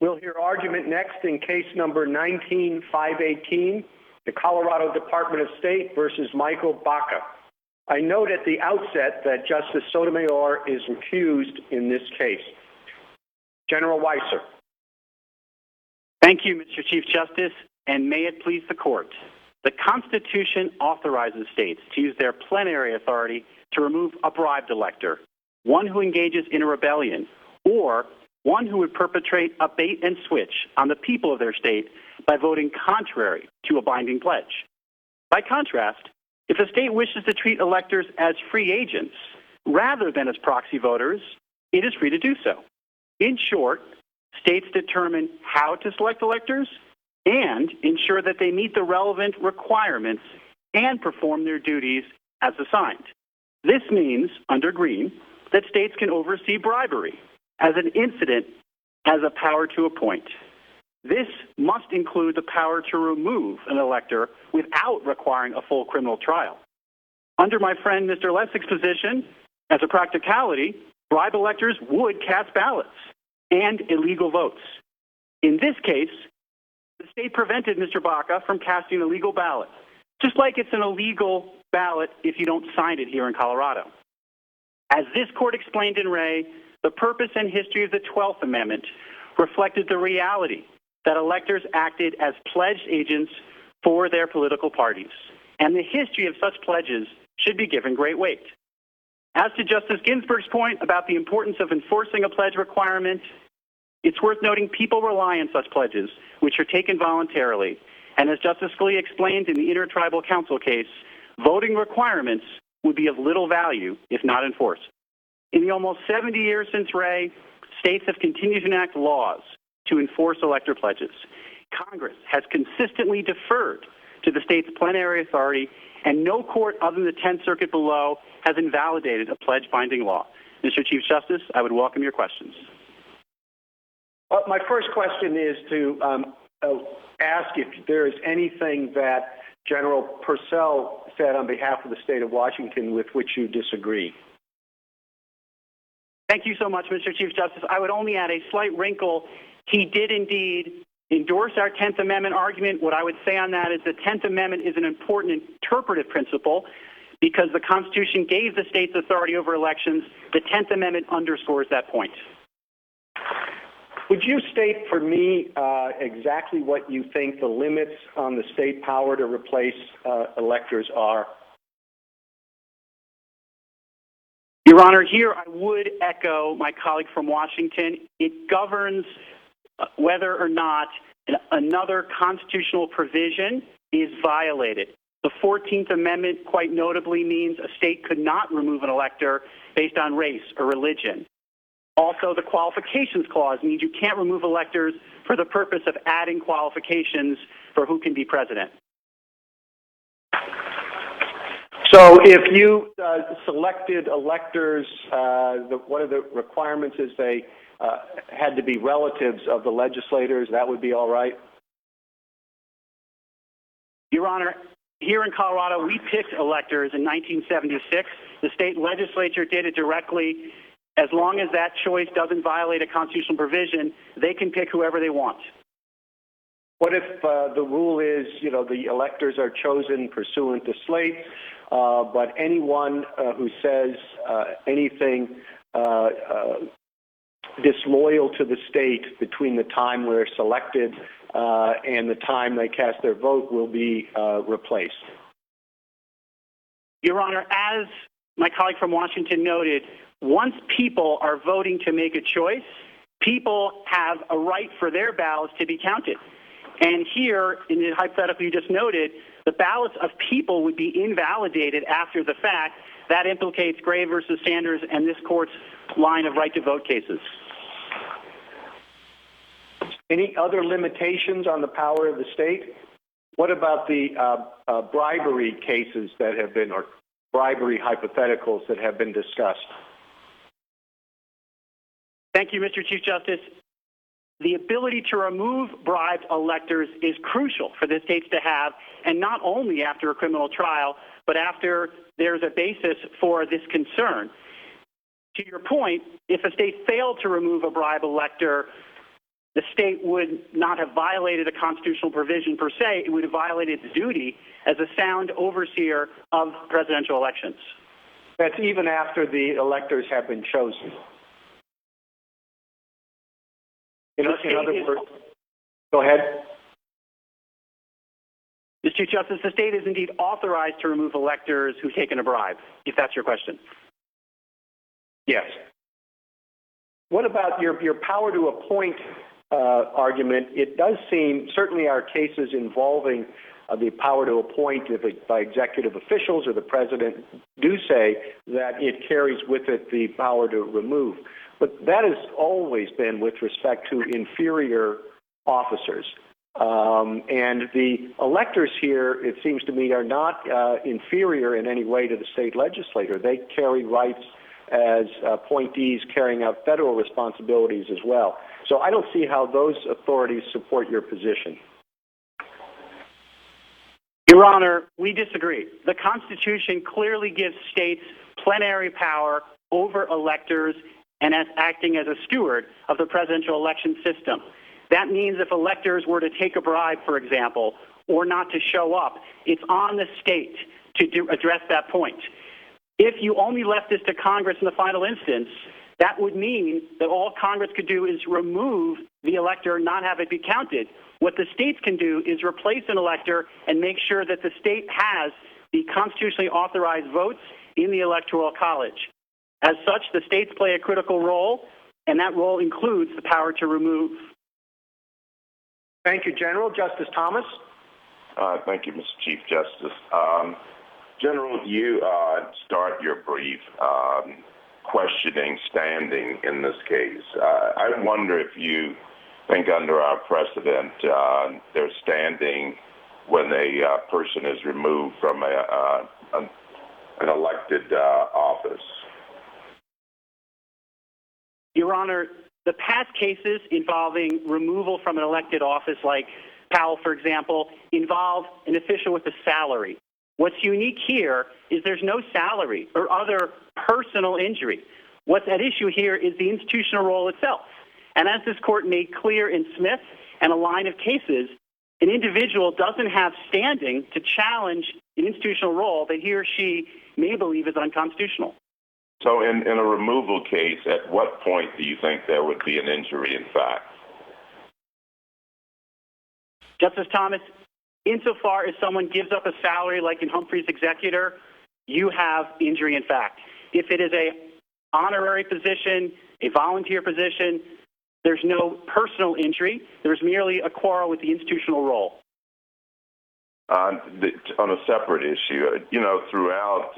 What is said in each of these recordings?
We'll hear argument next in case number 19-518, the Colorado Department of State versus Michael Baca. I note at the outset that Justice Sotomayor is recused in this case. General Weiser. Thank you, Mr. Chief Justice, and may it please the Court. The Constitution authorizes states to use their plenary authority to remove a bribed elector, one who engages in a rebellion, or one who would perpetrate a bait and switch on the people of their state by voting contrary to a binding pledge. By contrast, if a state wishes to treat electors as free agents rather than as proxy voters, it is free to do so. In short, states determine how to select electors and ensure that they meet the relevant requirements and perform their duties as assigned. This means, under Green, that states can oversee bribery as an incident has a power to appoint. This must include the power to remove an elector without requiring a full criminal trial. Under my friend Mr. Lessig's position, as a practicality, bribe electors would cast ballots and illegal votes. In this case, the state prevented Mr. Baca from casting a legal ballot, just like it's an illegal ballot if you don't sign it here in Colorado. As this court explained in Ray, the purpose and history of the 12th Amendment reflected the reality that electors acted as pledged agents for their political parties, and the history of such pledges should be given great weight. As to Justice Ginsburg's point about the importance of enforcing a pledge requirement, it's worth noting people rely on such pledges, which are taken voluntarily. And as Justice Scalia explained in the Intertribal Council case, voting requirements would be of little value if not enforced. In the almost 70 years since Ray, states have continued to enact laws to enforce elector pledges. Congress has consistently deferred to the state's plenary authority, and no court other than the 10th Circuit below has invalidated a pledge-binding law. Mr. Chief Justice, I would welcome your questions. Well, my first question is to ask if there is anything that General Purcell said on behalf of the state of Washington with which you disagree. Thank you so much, Mr. Chief Justice. I would only add a slight wrinkle. He did indeed endorse our 10th Amendment argument. What I would say on that is the 10th Amendment is an important interpretive principle because the Constitution gave the states authority over elections. The 10th Amendment underscores that point. Would you state for me exactly what you think the limits on the state power to replace electors are? Your Honor, here I would echo my colleague from Washington. It governs whether or not another constitutional provision is violated. The 14th Amendment quite notably means a state could not remove an elector based on race or religion. Also, the Qualifications Clause means you can't remove electors for the purpose of adding qualifications for who can be president. So if you selected electors, one of the requirements is they had to be relatives of the legislators, that would be all right? Your Honor, here in Colorado, we picked electors in 1976. The state legislature did it directly. As long as that choice doesn't violate a constitutional provision, they can pick whoever they want. What if the rule is, the electors are chosen pursuant to slate, but anyone who says anything disloyal to the state between the time we're selected and the time they cast their vote will be replaced? Your Honor, as my colleague from Washington noted, once people are voting to make a choice, people have a right for their ballots to be counted. And here, in the hypothetical you just noted, the ballots of people would be invalidated after the fact. That implicates Gray versus Sanders and this court's line of right-to-vote cases. Any other limitations on the power of the state? What about the bribery cases that have been, or bribery hypotheticals that have been discussed? Thank you, Mr. Chief Justice. The ability to remove bribed electors is crucial for the states to have, and not only after a criminal trial, but after there's a basis for this concern. To your point, if a state failed to remove a bribed elector, the state would not have violated a constitutional provision per se. It would have violated its duty as a sound overseer of presidential elections. That's even after the electors have been chosen. In other words, go ahead. Mr. Chief Justice, the state is indeed authorized to remove electors who've taken a bribe, if that's your question. Yes. What about your power to appoint argument? It does seem, certainly our cases involving the power to appoint by executive officials or the president do say that it carries with it the power to remove. But that has always been with respect to inferior officers. And the electors here, it seems to me, are not inferior in any way to the state legislature. They carry rights as appointees carrying out federal responsibilities as well. So I don't see how those authorities support your position. Your Honor, we disagree. The Constitution clearly gives states plenary power over electors and as acting as a steward of the presidential election system. That means if electors were to take a bribe, for example, or not to show up, it's on the state to address that point. If you only left this to Congress in the final instance, that would mean that all Congress could do is remove the elector, not have it be counted. What the states can do is replace an elector and make sure that the state has the constitutionally authorized votes in the Electoral College. As such, the states play a critical role, and that role includes the power to remove. Thank you, General. Justice Thomas? Thank you, Mr. Chief Justice. General, you start your brief questioning standing in this case. I wonder if you think under our precedent they're standing when a person is removed from an elected office. Your Honor, the past cases involving removal from an elected office, like Powell, for example, involve an official with a salary. What's unique here is there's no salary or other personal injury. What's at issue here is the institutional role itself. And as this court made clear in Smith and a line of cases, an individual doesn't have standing to challenge an institutional role that he or she may believe is unconstitutional. So in a removal case, at what point do you think there would be an injury in fact? Justice Thomas, insofar as someone gives up a salary like in Humphrey's executor, you have injury in fact. If it is a honorary position, a volunteer position, there's no personal injury. There's merely a quarrel with the institutional role. On a separate issue, throughout,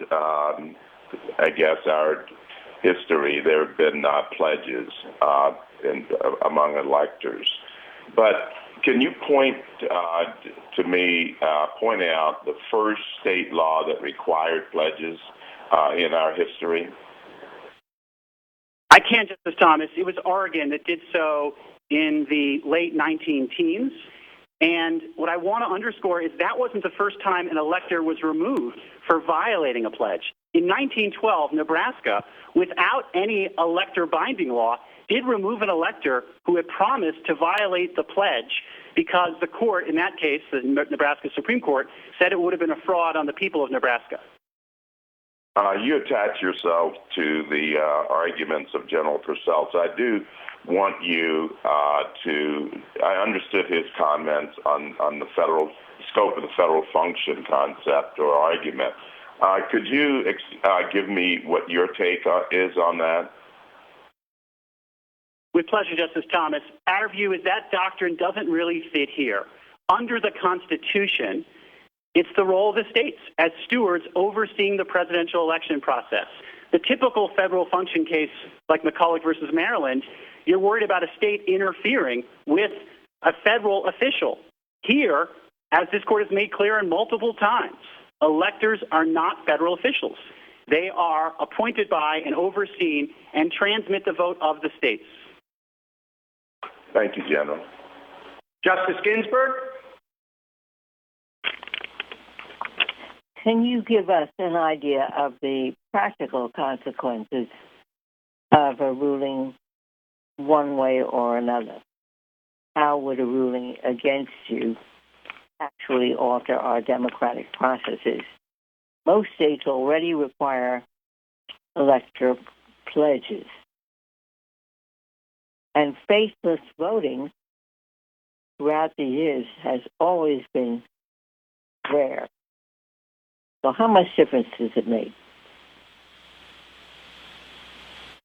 I guess, our history, there have been pledges among electors. But can you point out the first state law that required pledges in our history? I can't, Justice Thomas. It was Oregon that did so in the late 19-teens. And what I want to underscore is that wasn't the first time an elector was removed for violating a pledge. In 1912, Nebraska, without any elector binding law, did remove an elector who had promised to violate the pledge because the court, in that case, the Nebraska Supreme Court, said it would have been a fraud on the people of Nebraska. You attach yourself to the arguments of General Purcell. So I do want you I understood his comments on the federal scope of the federal function concept or argument. Could you give me what your take is on that? With pleasure, Justice Thomas. Our view is that doctrine doesn't really fit here. Under the Constitution, it's the role of the states as stewards overseeing the presidential election process. The typical federal function case, like McCulloch versus Maryland, you're worried about a state interfering with a federal official. Here, as this court has made clear multiple times, electors are not federal officials. They are appointed by and overseen and transmit the vote of the states. Thank you, General. Justice Ginsburg? Can you give us an idea of the practical consequences of a ruling one way or another? how would a ruling against you actually alter our democratic processes? Most states already require elector pledges. And faithless voting throughout the years has always been rare. So how much difference does it make?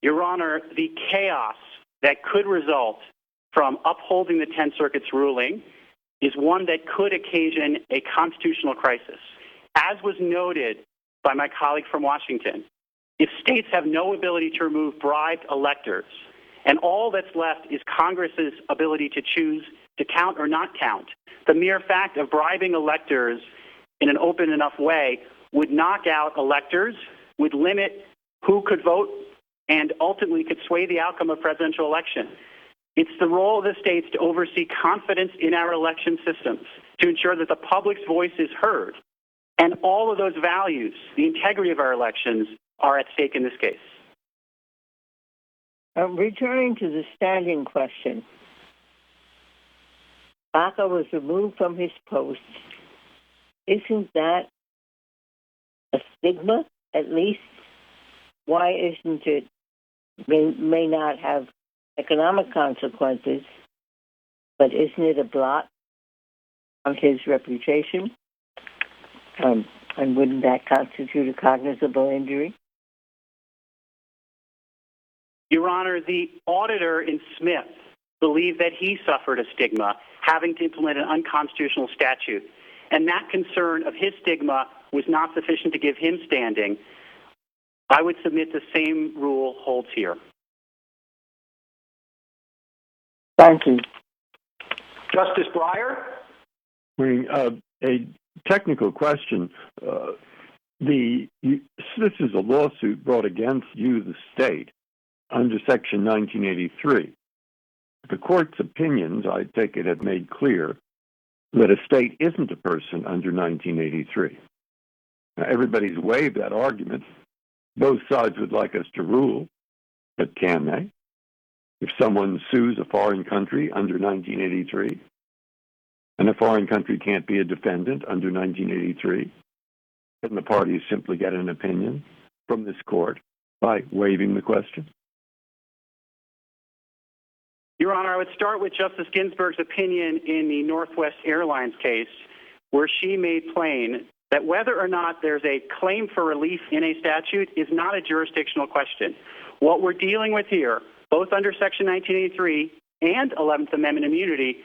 Your Honor, the chaos that could result from upholding the 10th Circuit's ruling is one that could occasion a constitutional crisis. As was noted by my colleague from Washington, if states have no ability to remove bribed electors, and all that's left is Congress's ability to choose to count or not count, the mere fact of bribing electors in an open enough way would knock out electors, would limit who could vote, and ultimately could sway the outcome of presidential election. It's the role of the states to oversee confidence in our election systems, to ensure that the public's voice is heard. And all of those values, the integrity of our elections, are at stake in this case. Returning to the standing question, Baca was removed from his post. Isn't that a stigma, at least? Why isn't it, may not have economic consequences, but isn't it a blot on his reputation? And wouldn't that constitute a cognizable injury? Your Honor, the auditor in Smith believed that he suffered a stigma having to implement an unconstitutional statute, and that concern of his stigma was not sufficient to give him standing. I would submit the same rule holds here. Thank you. Justice Breyer? A technical question. This is a lawsuit brought against you, the state, under Section 1983. The court's opinions, I take it, have made clear that a state isn't a person under 1983. Now, everybody's waived that argument. Both sides would like us to rule, but can they? If someone sues a foreign country under 1983, and a foreign country can't be a defendant under 1983, then the parties simply get an opinion from this court by waiving the question? Your Honor, I would start with Justice Ginsburg's opinion in the Northwest Airlines case, where she made plain that whether or not there's a claim for relief in a statute is not a jurisdictional question. What we're dealing with here, both under Section 1983 and 11th Amendment immunity,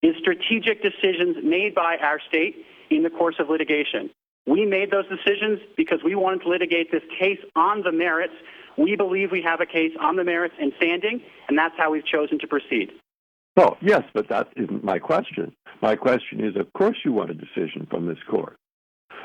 is strategic decisions made by our state in the course of litigation. We made those decisions because we wanted to litigate this case on the merits. We believe we have a case on the merits and standing, and that's how we've chosen to proceed. Oh, yes, but that isn't my question. My question is, of course you want a decision from this court.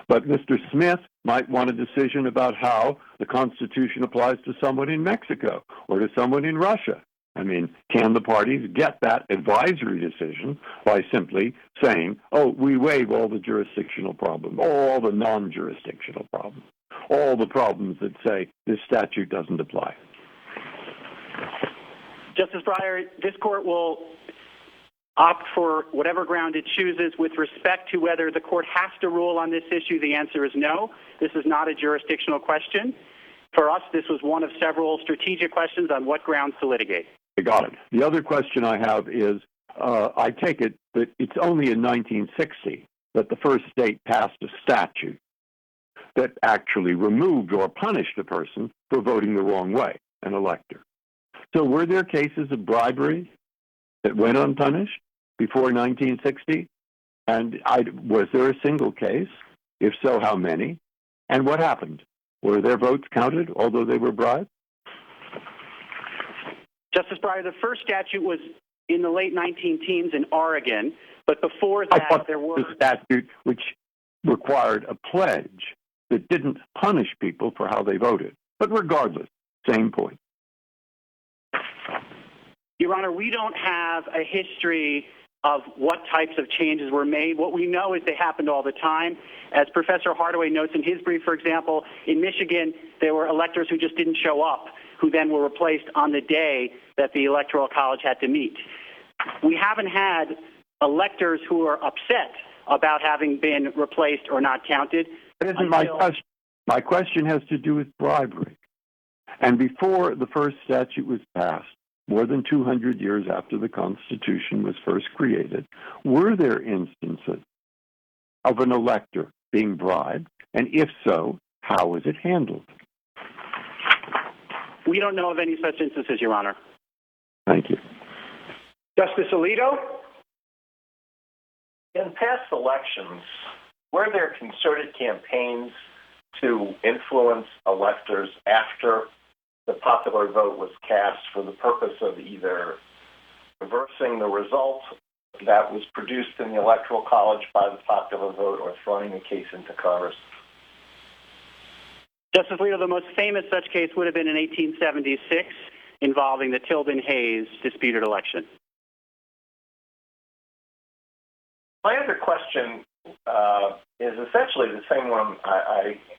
But Mr. Smith might want a decision about how the Constitution applies to someone in Mexico or to someone in Russia. I mean, can the parties get that advisory decision by simply saying, oh, we waive all the jurisdictional problems, all the non-jurisdictional problems, all the problems that say this statute doesn't apply? Justice Breyer, this court will opt for whatever ground it chooses. With respect to whether the court has to rule on this issue, the answer is no. This is not a jurisdictional question. For us, this was one of several strategic questions on what grounds to litigate. I got it. The other question I have is, I take it that it's only in 1960 that the first state passed a statute that actually removed or punished a person for voting the wrong way, an elector. So were there cases of bribery that went unpunished before 1960? And was there a single case? If so, how many? And what happened? Were their votes counted, although they were bribed? Justice Breyer, the first statute was in the late 19-teens in Oregon, but before that there were... a statute which required a pledge that didn't punish people for how they voted. But regardless, same point. Your Honor, we don't have a history of what types of changes were made. What we know is they happened all the time. As Professor Hardaway notes in his brief, for example, in Michigan, there were electors who just didn't show up, who then were replaced on the day that the Electoral College had to meet. we haven't had electors who are upset about having been replaced or not counted. That isn't my question. My question has to do with bribery. And before the first statute was passed, more than 200 years after the Constitution was first created, were there instances of an elector being bribed? And if so, how was it handled? We don't know of any such instances, Your Honor. Thank you. Justice Alito? In past elections, were there concerted campaigns to influence electors after the popular vote was cast for the purpose of either reversing the result that was produced in the Electoral College by the popular vote or throwing the case into Congress? Justice Alito, the most famous such case would have been in 1876 involving the Tilden-Hayes disputed election. My other question is essentially the same one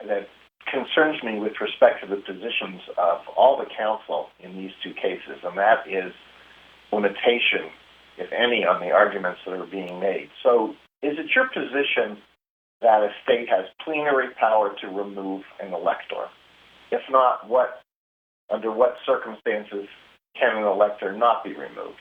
that concerns me with respect to the positions of all the counsel in these two cases, and that is limitation, if any, on the arguments that are being made. So is it your position that a state has plenary power to remove an elector? If not, under what circumstances can an elector not be removed?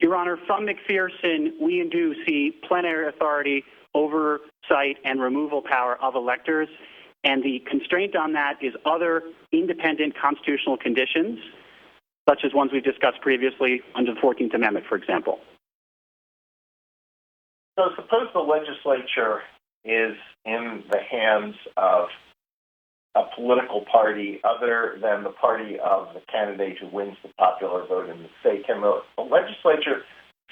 Your Honor, from McPherson, we do see plenary authority, oversight, and removal power of electors, and the constraint on that is other independent constitutional conditions, such as ones we've discussed previously under the 14th Amendment, for example. So suppose the legislature is in the hands of a political party other than the party of the candidate who wins the popular vote in the state. Can the legislature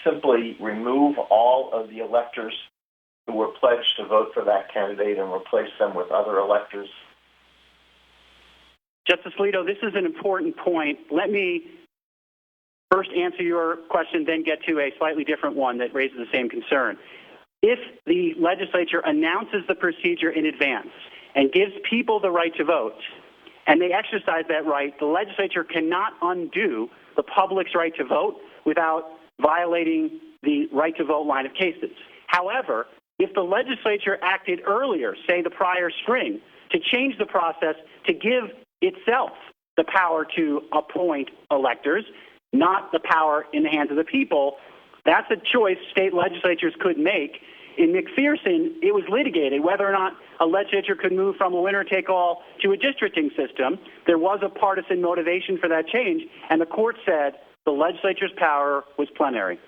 simply remove all of the electors who were pledged to vote for that candidate and replace them with other electors? Justice Alito, this is an important point. Let me first answer your question, then get to a slightly different one that raises the same concern. If the legislature announces the procedure in advance and gives people the right to vote, and they exercise that right, the legislature cannot undo the public's right to vote without violating the right to vote line of cases. However, if the legislature acted earlier, say the prior spring, to change the process to give itself the power to appoint electors, not the power in the hands of the people, that's a choice state legislatures could make. In McPherson, it was litigated whether or not a legislature could move from a winner-take-all to a districting system. There was a partisan motivation for that change, and the court said the legislature's power was plenary.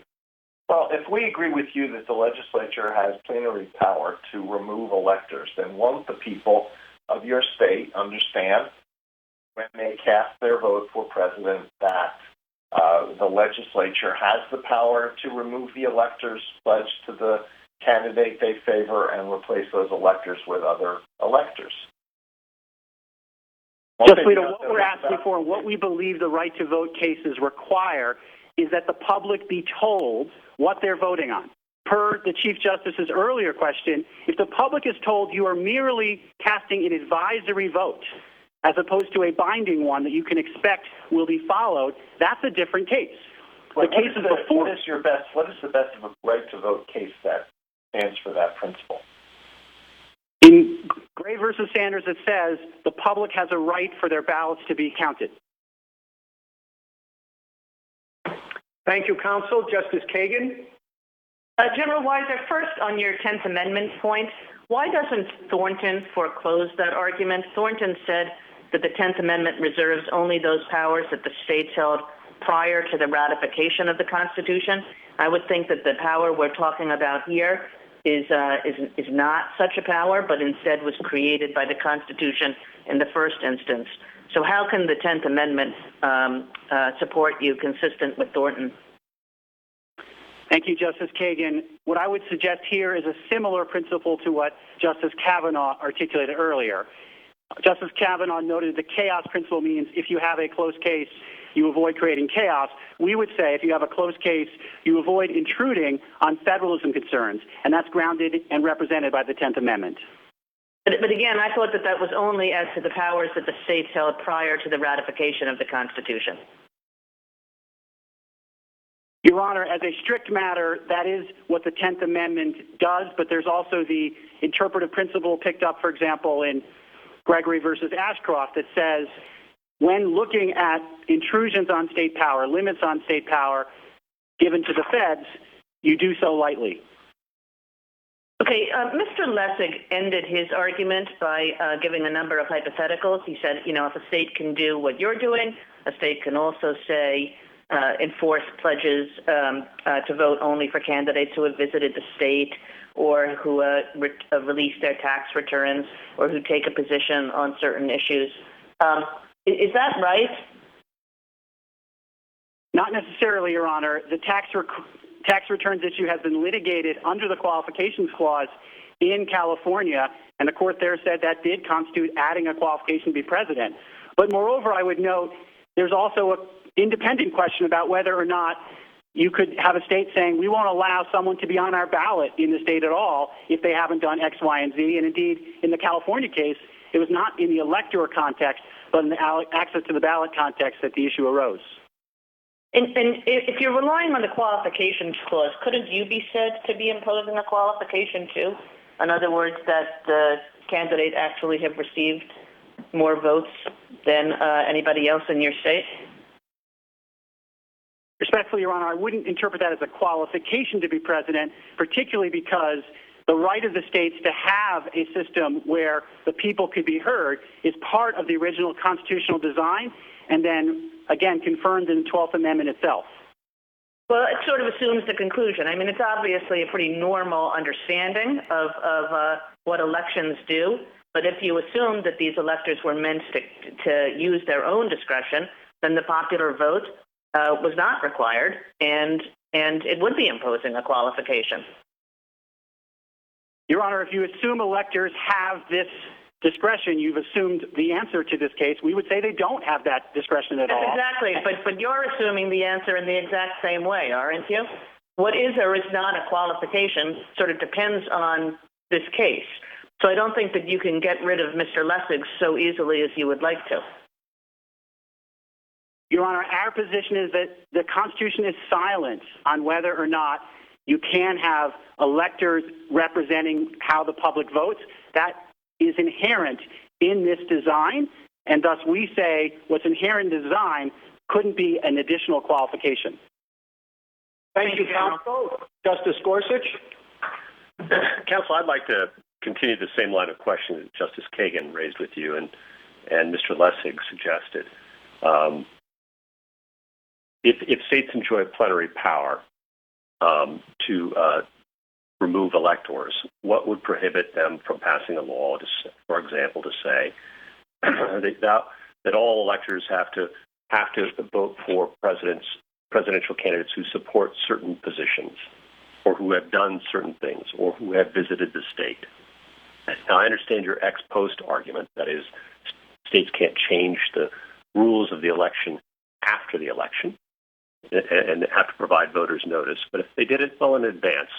Well, if we agree with you that the legislature has plenary power to remove electors, then won't the people of your state understand when they cast their vote for president that the legislature has the power to remove the electors pledged to the candidate they favor and replace those electors with other electors? Just Alito, what we're asking for and what we believe the right to vote cases require is that the public be told what they're voting on. Per the Chief Justice's earlier question, if the public is told you are merely casting an advisory vote as opposed to a binding one that you can expect will be followed, that's a different case. What is the best of a right to vote case that stands for that principle? In Gray versus Sanders, it says the public has a right for their ballots to be counted. Thank you, counsel. Justice Kagan? General Weiser, first on your 10th Amendment point, why doesn't Thornton foreclose that argument? Thornton said that the 10th Amendment reserves only those powers that the states held prior to the ratification of the Constitution. I would think that the power we're talking about here is not such a power, but instead was created by the Constitution in the first instance. So how can the 10th Amendment support you consistent with Thornton? Thank you, Justice Kagan. What I would suggest here is a similar principle to what Justice Kavanaugh articulated earlier. Justice Kavanaugh noted the chaos principle means if you have a close case, you avoid creating chaos. We would say if you have a close case, you avoid intruding on federalism concerns, and that's grounded and represented by the 10th Amendment. But again, I thought that was only as to the powers that the states held prior to the ratification of the Constitution. Your Honor, as a strict matter, that is what the 10th Amendment does, but there's also the interpretive principle picked up, for example, in Gregory versus Ashcroft that says when looking at intrusions on state power, limits on state power given to the feds, you do so lightly. Okay, Mr. Lessig ended his argument by giving a number of hypotheticals. He said, you know, if a state can do what you're doing, a state can also say enforce pledges to vote only for candidates who have visited the state or who release their tax returns or who take a position on certain issues. Is that right? Not necessarily, Your Honor. The tax returns issue has been litigated under the qualifications clause in California, and the court there said that did constitute adding a qualification to be president. But moreover, I would note there's also an independent question about whether or not you could have a state saying we won't allow someone to be on our ballot in the state at all if they haven't done X, Y, and Z. And indeed, in the California case, it was not in the elector context, but in the access to the ballot context that the issue arose. And if you're relying on the qualifications clause, couldn't you be said to be imposing a qualification too? In other words, that the candidate actually have received more votes than anybody else in your state? Respectfully, Your Honor, I wouldn't interpret that as a qualification to be president, particularly because the right of the states to have a system where the people could be heard is part of the original constitutional design and then, again, confirmed in the 12th Amendment itself. Well, it sort of assumes the conclusion. I mean, it's obviously a pretty normal understanding of what elections do, but if you assume that these electors were meant to use their own discretion, then the popular vote was not required, and it would be imposing a qualification. Your Honor, if you assume electors have this discretion, you've assumed the answer to this case. We would say they don't have that discretion at all. Exactly, but you're assuming the answer in the exact same way, aren't you? What is or is not a qualification sort of depends on this case. So I don't think that you can get rid of Mr. Lessig so easily as you would like to. Your Honor, our position is that the Constitution is silent on whether or not you can have electors representing how the public votes. That is inherent in this design, and thus we say what's inherent in design couldn't be an additional qualification. Thank you, Counsel. Justice Gorsuch? Counsel, I'd like to continue the same line of questioning that Justice Kagan raised with you and Mr. Lessig suggested. If states enjoy plenary power to remove electors, what would prohibit them from passing a law, for example, to say that all electors have to vote for presidential candidates who support certain positions or who have done certain things or who have visited the state? Now, I understand your ex post argument, that is, states can't change the rules of the election after the election and have to provide voters notice. But if they did it well in advance,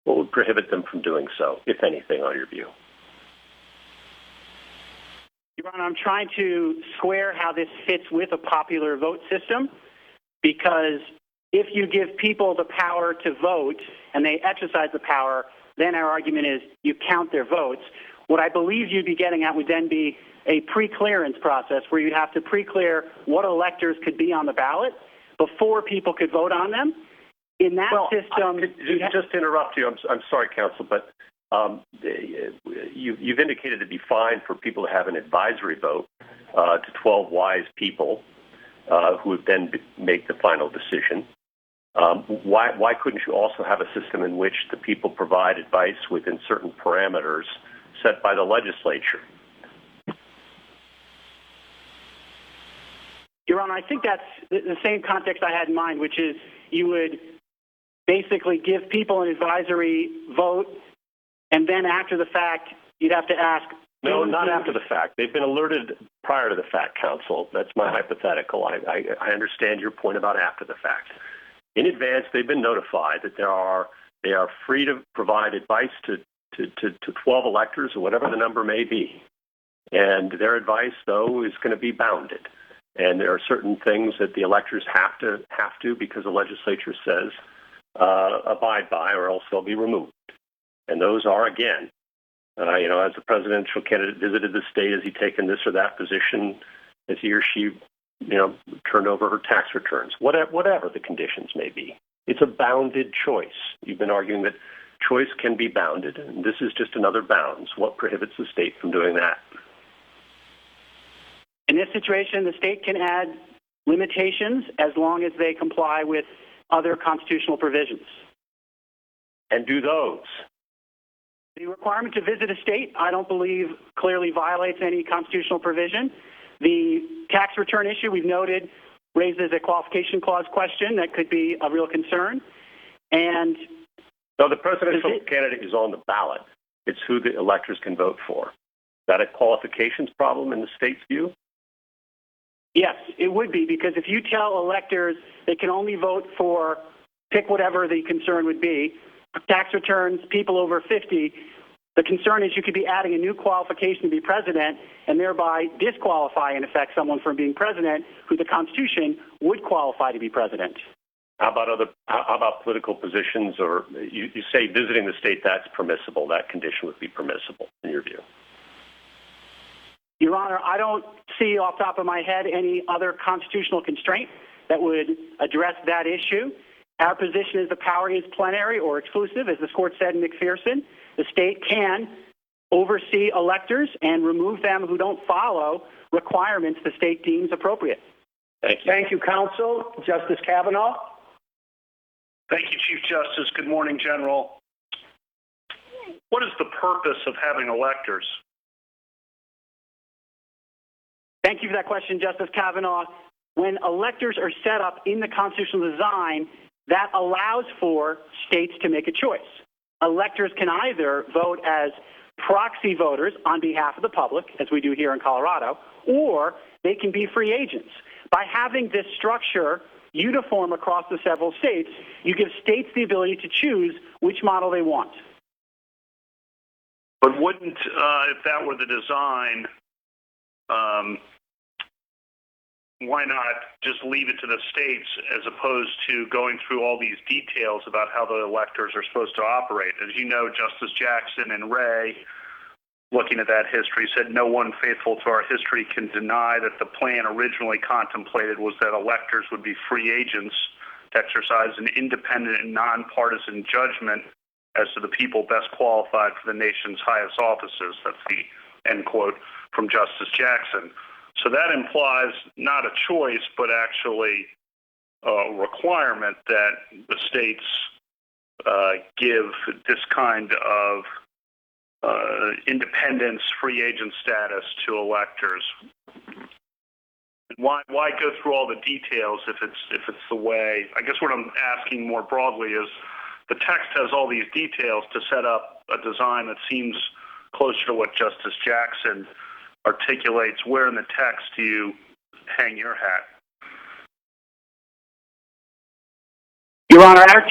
what would prohibit them from doing so, if anything, on your view? Your Honor, I'm trying to square how this fits with a popular vote system, because if you give people the power to vote and they exercise the power, then our argument is you count their votes. What I believe you'd be getting at would then be a pre-clearance process where you'd have to pre-clear what electors could be on the ballot before people could vote on them. In that system... Just to interrupt you, I'm sorry, Counsel, but you've indicated it'd be fine for people to have an advisory vote to 12 wise people who would then make the final decision. Why couldn't you also have a system in which the people provide advice within certain parameters set by the legislature? Your Honor, I think that's the same context I had in mind, which is you would basically give people an advisory vote, and then after the fact, you'd have to ask... No, not after the fact. They've been alerted prior to the fact, Counsel. That's my hypothetical. I understand your point about after the fact. In advance, they've been notified that they are free to provide advice to 12 electors or whatever the number may be. And their advice, though, is going to be bounded. And there are certain things that the electors have to because the legislature says abide by, or else they'll be removed. And those are, again, as the presidential candidate visited the state, has he taken this or that position? Has he or she, turned over her tax returns? Whatever the conditions may be. It's a bounded choice. You've been arguing that choice can be bounded, and this is just another bounds. What prohibits the state from doing that? In this situation, the state can add limitations as long as they comply with other constitutional provisions. And do those? The requirement to visit a state, I don't believe, clearly violates any constitutional provision. The tax return issue, we've noted, raises a qualification clause question that could be a real concern. And so the presidential candidate is on the ballot. It's who the electors can vote for. Is that a qualifications problem in the state's view? Yes, it would be, because if you tell electors they can only vote for, pick whatever the concern would be, tax returns, people over 50, the concern is you could be adding a new qualification to be president and thereby disqualify, in effect, someone from being president who the Constitution would qualify to be president. How about political positions? Or you say visiting the state, that's permissible. That condition would be permissible in your view? Your Honor, I don't see off the top of my head any other constitutional constraint that would address that issue. Our position is the power is plenary or exclusive, as this court said in McPherson. The state can oversee electors and remove them who don't follow requirements the state deems appropriate. Thank you. Thank you, counsel. Justice Kavanaugh. Thank you, Chief Justice. Good morning, General. What is the purpose of having electors? Thank you for that question, Justice Kavanaugh. When electors are set up in the constitutional design, that allows for states to make a choice. Electors can either vote as proxy voters on behalf of the public, as we do here in Colorado, or they can be free agents. By having this structure uniform across the several states, you give states the ability to choose which model they want. But wouldn't, if that were the design, why not just leave it to the states as opposed to going through all these details about how the electors are supposed to operate? As you know, Justice Jackson and Ray, looking at that history, said no one faithful to our history can deny that the plan originally contemplated was that electors would be free agents to exercise an independent and nonpartisan judgment as to the people best qualified for the nation's highest offices. That's the end quote from Justice Jackson. So that implies not a choice, but actually a requirement that the states give this kind of independence, free agent status to electors. Why go through all the details if it's the way? I guess what I'm asking more broadly is the text has all these details to set up a design that seems closer to what Justice Jackson articulates. Where in the text do you hang your hat? Your Honor, our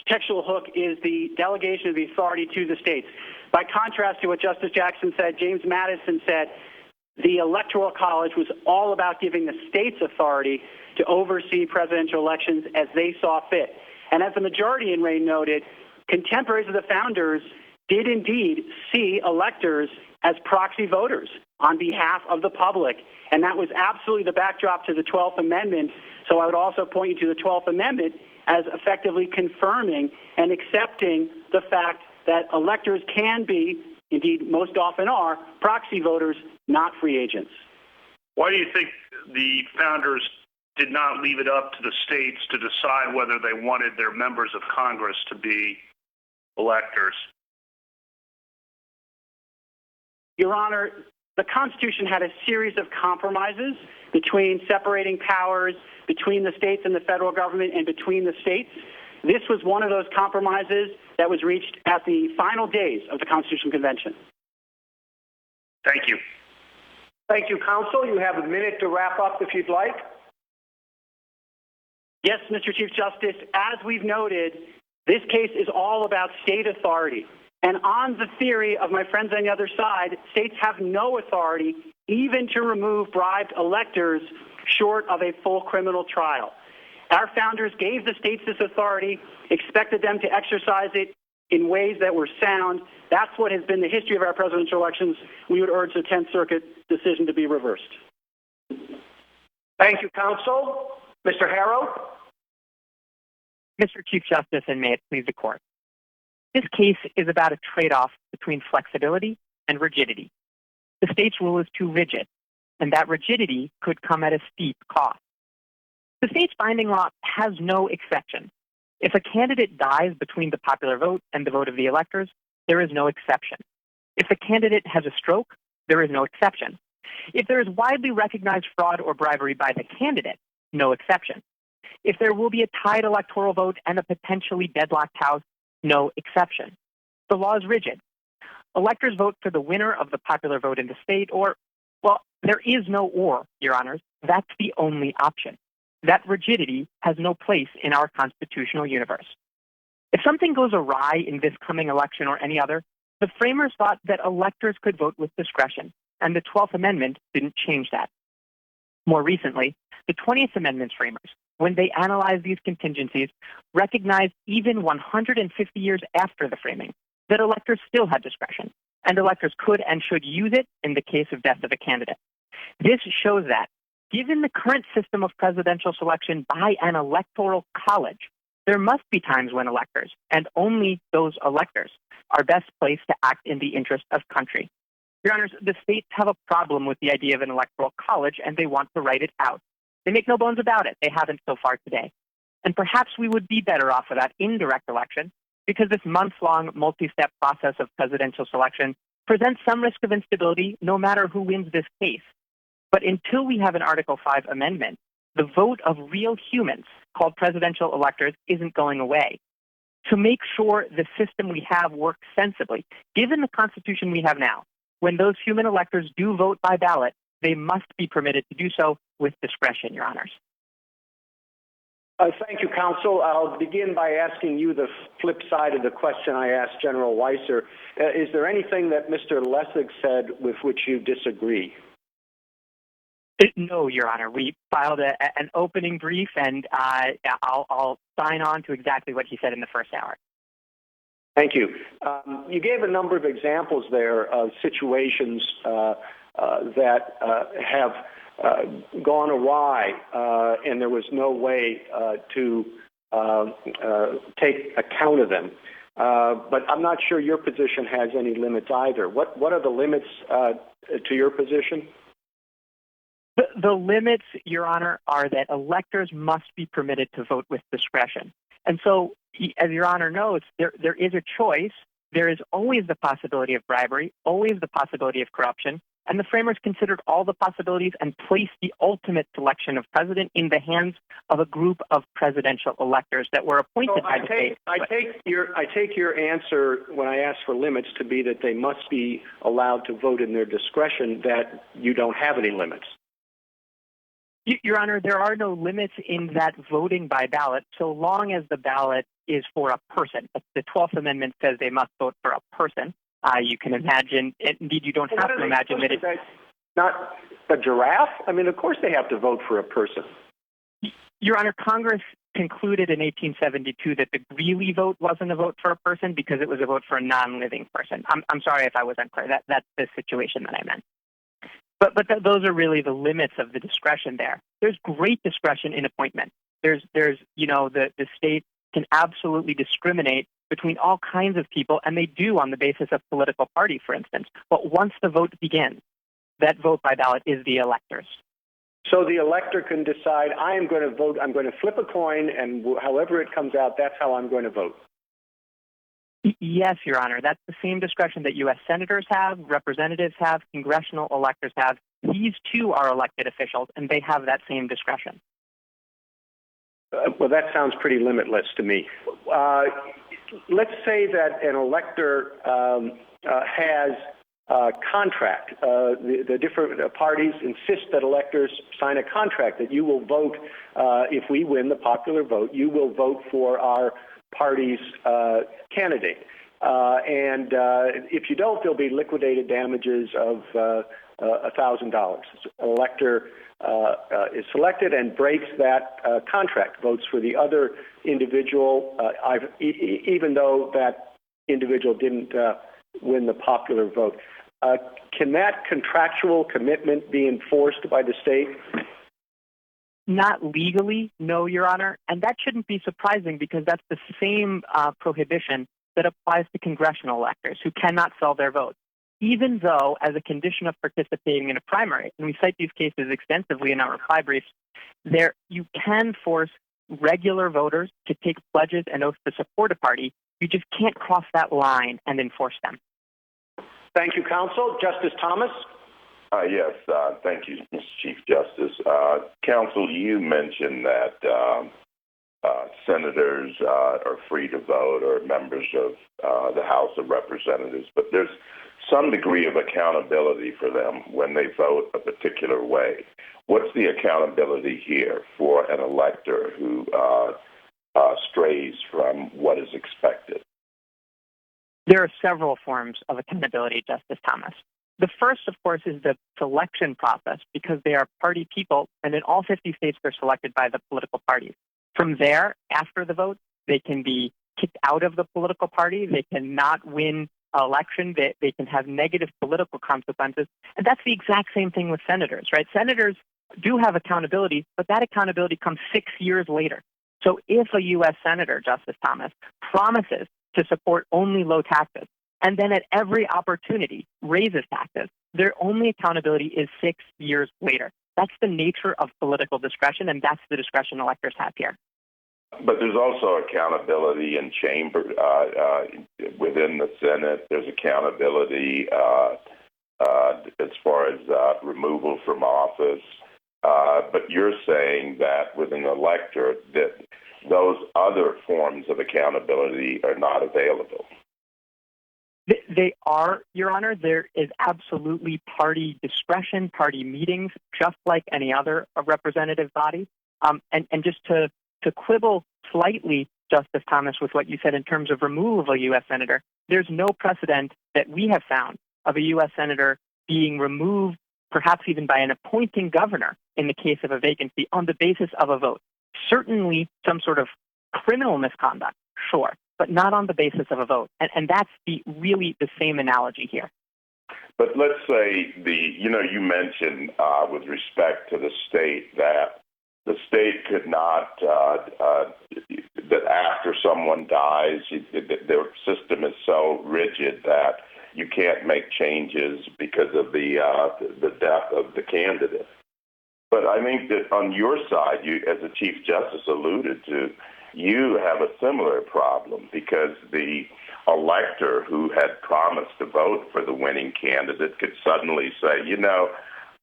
textual hook is the delegation of the authority to the states. By contrast to what Justice Jackson said, James Madison said the Electoral College was all about giving the states authority to oversee presidential elections as they saw fit. And as the majority in Ray noted, contemporaries of the founders did indeed see electors as proxy voters on behalf of the public. And that was absolutely the backdrop to the 12th Amendment. So I would also point you to the 12th Amendment as effectively confirming and accepting the fact that electors can be, indeed most often are, proxy voters, not free agents. Why do you think the founders did not leave it up to the states to decide whether they wanted their members of Congress to be electors? Your Honor, the Constitution had a series of compromises between separating powers between the states and the federal government and between the states. This was one of those compromises that was reached at the final days of the Constitutional Convention. Thank you. Thank you, counsel. You have a minute to wrap up if you'd like. Yes, Mr. Chief Justice, as we've noted, this case is all about state authority. And on the theory of my friends on the other side, states have no authority even to remove bribed electors short of a full criminal trial. Our founders gave the states this authority, expected them to exercise it in ways that were sound. That's what has been the history of our presidential elections. We would urge the 10th Circuit decision to be reversed. Thank you, counsel. Mr. Harrow? Mr. Chief Justice, and may it please the Court. This case is about a trade-off between flexibility and rigidity. The state's rule is too rigid, and that rigidity could come at a steep cost. The state's binding law has no exception. If a candidate dies between the popular vote and the vote of the electors, there is no exception. If the candidate has a stroke, there is no exception. If there is widely recognized fraud or bribery by the candidate, no exception. If there will be a tied electoral vote and a potentially deadlocked House, no exception. The law is rigid. Electors vote for the winner of the popular vote in the state, or, well, there is no or, Your Honors. That's the only option. That rigidity has no place in our constitutional universe. If something goes awry in this coming election or any other, the framers thought that electors could vote with discretion, and the 12th Amendment didn't change that. More recently, the 20th Amendment's framers, when they analyzed these contingencies, recognized even 150 years after the framing that electors still had discretion, and electors could and should use it in the case of death of a candidate. This shows that, given the current system of presidential selection by an electoral college, there must be times when electors, and only those electors, are best placed to act in the interest of country. Your Honors, the states have a problem with the idea of an electoral college, and they want to write it out. They make no bones about it. They haven't so far today. And perhaps we would be better off with that indirect election, because this months-long, multi-step process of presidential selection presents some risk of instability no matter who wins this case. But until we have an Article 5 amendment, the vote of real humans, called presidential electors, isn't going away. To make sure the system we have works sensibly, given the Constitution we have now, when those human electors do vote by ballot, they must be permitted to do so with discretion, Your Honors. Thank you, counsel. I'll begin by asking you the flip side of the question I asked General Weiser. Is there anything that Mr. Lessig said with which you disagree? No, Your Honor. We filed an opening brief, and I'll sign on to exactly what he said in the first hour. Thank you. You gave a number of examples there of situations that have gone awry, and there was no way to take account of them. But I'm not sure your position has any limits either. What are the limits to your position? The limits, Your Honor, are that electors must be permitted to vote with discretion. And so, as Your Honor knows, there is a choice. There is always the possibility of bribery, always the possibility of corruption, and the framers considered all the possibilities and placed the ultimate selection of president in the hands of a group of presidential electors that were appointed by the state. I take your answer when I ask for limits to be that they must be allowed to vote in their discretion, that you don't have any limits. Your Honor, there are no limits in that voting by ballot so long as the ballot is for a person. The 12th Amendment says they must vote for a person. You can imagine, indeed you don't have to imagine that it's not a giraffe? I mean, of course they have to vote for a person. Your Honor, Congress concluded in 1872 that the Greeley vote wasn't a vote for a person because it was a vote for a non-living person. I'm sorry if I was unclear. That's the situation that I meant. But those are really the limits of the discretion there. There's great discretion in appointment. There's the state can absolutely discriminate between all kinds of people, and they do on the basis of political party, for instance. But once the vote begins, that vote by ballot is the electors. So the elector can decide, I am going to vote, I'm going to flip a coin, and however it comes out, that's how I'm going to vote. Yes, Your Honor. That's the same discretion that U.S. senators have, representatives have, congressional electors have. These, too, are elected officials, and they have that same discretion. Well, that sounds pretty limitless to me. Let's say that an elector has a contract. The different parties insist that electors sign a contract that you will vote, if we win the popular vote, you will vote for our party's candidate. And if you don't, there'll be liquidated damages of $1,000. An elector is selected and breaks that contract, votes for the other individual, even though that individual didn't win the popular vote. Can that contractual commitment be enforced by the state? Not legally, no, Your Honor. And that shouldn't be surprising because that's the same prohibition that applies to congressional electors who cannot sell their votes. Even though, as a condition of participating in a primary, and we cite these cases extensively in our reply briefs, you can force regular voters to take pledges and oaths to support a party. You just can't cross that line and enforce them. Thank you, Counsel. Justice Thomas? Yes, thank you, Mr. Chief Justice. Counsel, you mentioned that senators are free to vote, or members of the House of Representatives, but there's some degree of accountability for them when they vote a particular way. What's the accountability here for an elector who strays from what is expected? There are several forms of accountability, Justice Thomas. The first, of course, is the selection process, because they are party people, and in all 50 states they're selected by the political parties. From there, after the vote, they can be kicked out of the political party. They cannot win an election. They can have negative political consequences. And that's the exact same thing with senators, right? Senators do have accountability, but that accountability comes 6 years later. So if a U.S. senator, Justice Thomas, promises to support only low taxes, and then at every opportunity raises taxes, their only accountability is 6 years later. That's the nature of political discretion, and that's the discretion electors have here. But there's also accountability in chamber within the Senate. There's accountability as far as removal from office. But you're saying that with an elector that those other forms of accountability are not available. They are, Your Honor. There is absolutely party discretion, party meetings, just like any other representative body. And just to quibble slightly, Justice Thomas, with what you said in terms of removal of a U.S. senator, there's no precedent that we have found of a U.S. senator being removed, perhaps even by an appointing governor in the case of a vacancy, on the basis of a vote. Certainly some sort of criminal misconduct, sure, but not on the basis of a vote. And that's really the same analogy here. But let's say you mentioned with respect to the state that the state could not, that after someone dies, their system is so rigid that you can't make changes because of the death of the candidate. But I think that on your side, you, as the Chief Justice alluded to, you have a similar problem because the elector who had promised to vote for the winning candidate could suddenly say,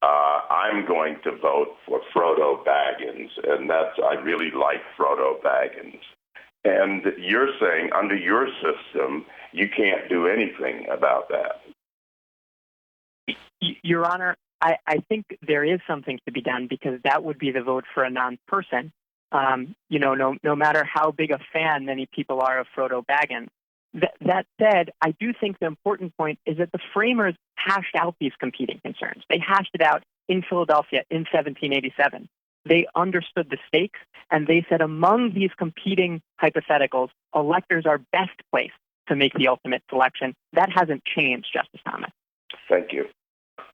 I'm going to vote for Frodo Baggins, and I really like Frodo Baggins. And you're saying under your system, you can't do anything about that. Your Honor, I think there is something to be done, because that would be the vote for a non-person. No matter how big a fan many people are of Frodo Baggins. That said, I do think the important point is that the framers hashed out these competing concerns. They hashed it out in Philadelphia in 1787. They understood the stakes, and they said among these competing hypotheticals, electors are best placed to make the ultimate selection. That hasn't changed, Justice Thomas. Thank you.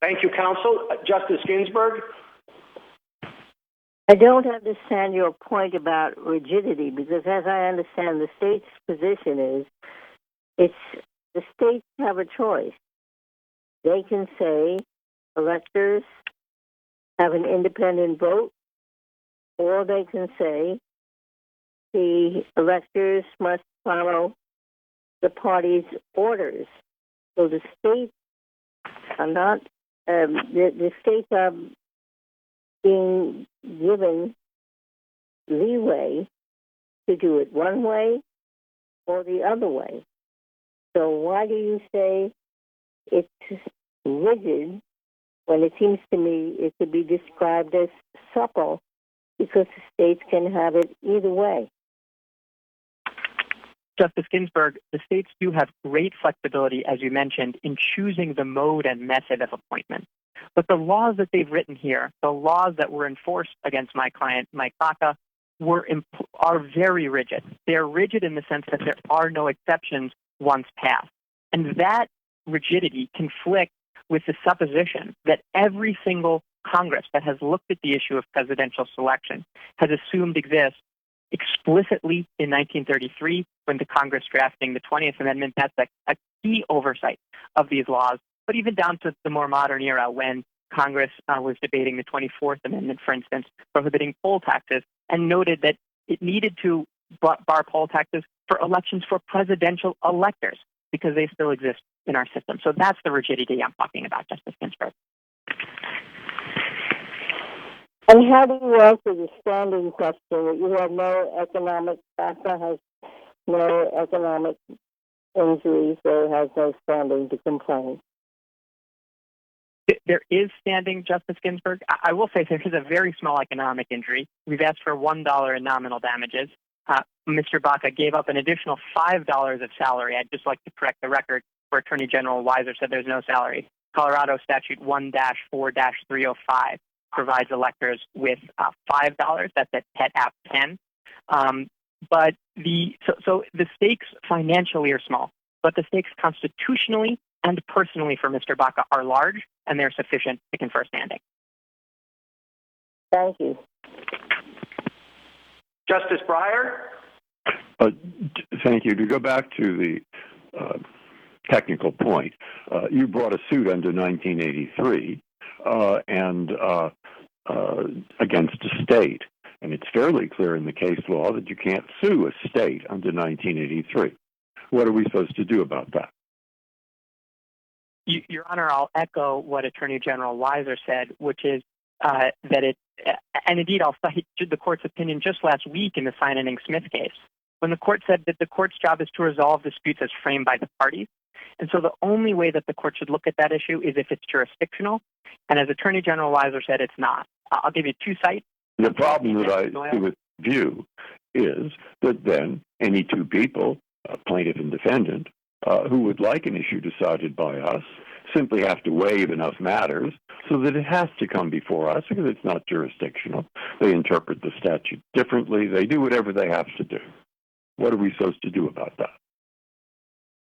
Thank you, Counsel. Justice Ginsburg? I don't understand your point about rigidity, because as I understand, the state's position is the states have a choice. They can say electors have an independent vote, or they can say the electors must follow the party's orders. So the states are not, the states are being given leeway to do it one way or the other way. So why do you say it's rigid when it seems to me it could be described as supple, because the states can have it either way? Justice Ginsburg, the states do have great flexibility, as you mentioned, in choosing the mode and method of appointment. But the laws that they've written here, the laws that were enforced against my client, Mike Baca, are very rigid. They're rigid in the sense that there are no exceptions once passed. And that rigidity conflicts with the supposition that every single Congress that has looked at the issue of presidential selection has assumed exists explicitly in 1933 when the Congress drafting the 20th Amendment. That's a key oversight of these laws, but even down to the more modern era when Congress was debating the 24th Amendment, for instance, prohibiting poll taxes, and noted that it needed to bar poll taxes for elections for presidential electors because they still exist in our system. So that's the rigidity I'm talking about, Justice Ginsburg. And how do you answer the standing question that you have no economic, Baca has no economic injuries or has no standing to complain? There is standing, Justice Ginsburg. I will say there is a very small economic injury. We've asked for $1 in nominal damages. Mr. Baca gave up an additional $5 of salary. I'd just like to correct the record where Attorney General Weiser said there's no salary. Colorado Statute 1-4-305 provides electors with $5. That's at Pet App 10. But the stakes financially are small, but the stakes constitutionally and personally for Mr. Baca are large, and they're sufficient to confer standing. Thank you. Justice Breyer? Thank you. To go back to the technical point, you brought a suit under 1983 and against a state, and it's fairly clear in the case law that you can't sue a state under 1983. What are we supposed to do about that? Your Honor, I'll echo what Attorney General Weiser said, which is that and indeed I'll cite the court's opinion just last week in the Sinan-Smith case, when the court said that the court's job is to resolve disputes as framed by the parties. And so the only way that the court should look at that issue is if it's jurisdictional. And as Attorney General Weiser said, it's not. I'll give you two sites. The problem that I see with view is that then any two people, plaintiff and defendant, who would like an issue decided by us, simply have to waive enough matters so that it has to come before us because it's not jurisdictional. They interpret the statute differently. They do whatever they have to do. What are we supposed to do about that?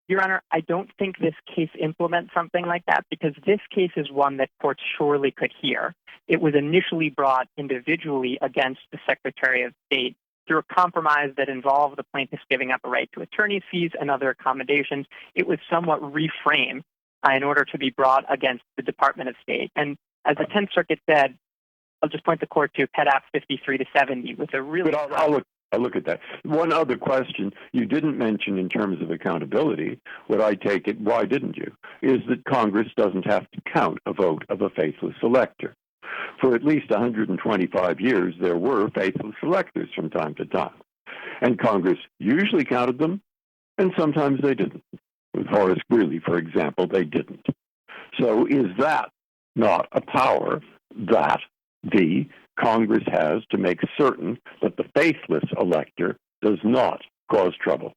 Your Honor, I don't think this case implements something like that because this case is one that courts surely could hear. It was initially brought individually against the Secretary of State through a compromise that involved the plaintiffs giving up a right to attorney's fees and other accommodations. It was somewhat reframed in order to be brought against the Department of State. And as the 10th Circuit said, I'll just point the court to Pet App 53-70 with a really... But I'll look at that. One other question you didn't mention in terms of accountability, what I take it, why didn't you, is that Congress doesn't have to count a vote of a faithless elector. For at least 125 years, there were faithless electors from time to time. And Congress usually counted them, and sometimes they didn't. With Horace Greeley, for example, they didn't. So is that not a power that the Congress has to make certain that the faithless elector does not cause trouble?